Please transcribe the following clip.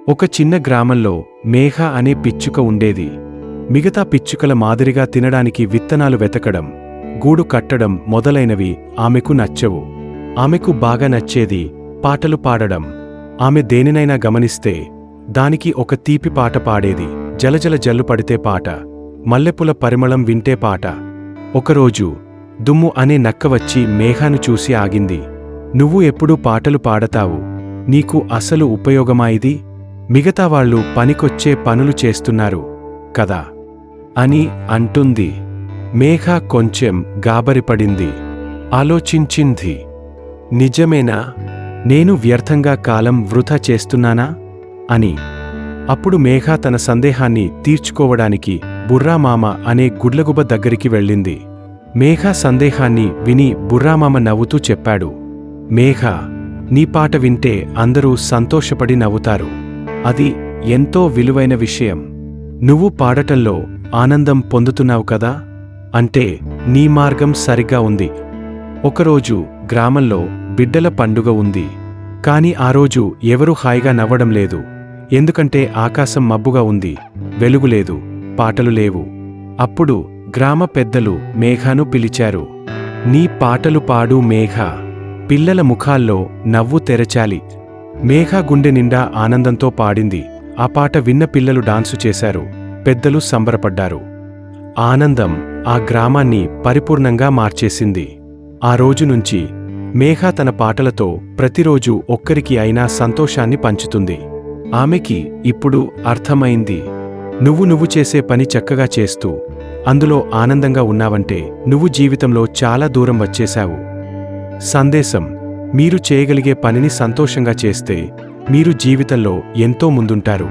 ఒక చిన్న గ్రామంలో మేఘ అనే పిచ్చుక ఉండేది. మిగతా పిచ్చుకల మాదిరిగా తినడానికి విత్తనాలు వెతకడం, గూడు కట్టడం మొదలైనవి ఆమెకు నచ్చవు. ఆమెకు బాగా నచ్చేది పాటలు పాడడం. ఆమె దేనినైనా గమనిస్తే దానికి ఒక తీపి పాట పాడేది. జలజల జల్లు పడితే పాట, మల్లెపూల పరిమళం వింటే పాట. ఒకరోజు దుమ్ము అనే నక్క వచ్చి మేఘాను చూసి ఆగింది. నువ్వు ఎప్పుడూ పాటలు పాడతావు, నీకు అసలు ఉపయోగమా ఇది? మిగతా వాళ్ళు పనికొచ్చే పనులు చేస్తున్నారు కదా అని అంటుంది. మేఘ కొంచెం గాబరిపడింది. ఆలోచించింది, నిజమేనా? నేను వ్యర్థంగా కాలం వృధా చేస్తున్నానా అని. అప్పుడు మేఘ తన సందేహాన్ని తీర్చుకోవడానికి బుర్రామామ అనే గుడ్లగుబ దగ్గరికి వెళ్ళింది. మేఘ సందేహాన్ని విని బుర్రామామ నవ్వుతూ చెప్పాడు, మేఘ, నీ పాట వింటే అందరూ సంతోషపడి నవ్వుతారు. అది ఎంతో విలువైన విషయం. నువ్వు పాడటంలో ఆనందం పొందుతున్నావు కదా, అంటే నీ మార్గం సరిగ్గా ఉంది. ఒకరోజు గ్రామంలో బిడ్డల పండుగ ఉంది. కాని ఆ రోజు ఎవరూ హాయిగా నవ్వడం లేదు. ఎందుకంటే ఆకాశం మబ్బుగా ఉంది, వెలుగులేదు, పాటలు లేవు. అప్పుడు గ్రామ పెద్దలు మేఘాను పిలిచారు. నీ పాటలు పాడు మేఘ, పిల్లల ముఖాల్లో నవ్వు తెరచాలి. మేఘ గుండె నిండా ఆనందంతో పాడింది. ఆ పాట విన్న పిల్లలు డాన్సు చేశారు, పెద్దలు సంబరపడ్డారు. ఆనందం ఆ గ్రామాన్ని పరిపూర్ణంగా మార్చేసింది. ఆ రోజు నుంచి మేఘ తన పాటలతో ప్రతిరోజు ఒక్కరికి అయినా సంతోషాన్ని పంచుతుంది. ఆమెకి ఇప్పుడు అర్థమైంది, నువ్వు చేసే పని చక్కగా చేస్తూ అందులో ఆనందంగా ఉన్నావంటే నువ్వు జీవితంలో చాలా దూరం వచ్చేశావు. సందేశం: మీరు చేయగలిగే పనిని సంతోషంగా చేస్తే మీరు జీవితంలో ఎంతో ముందుంటారు.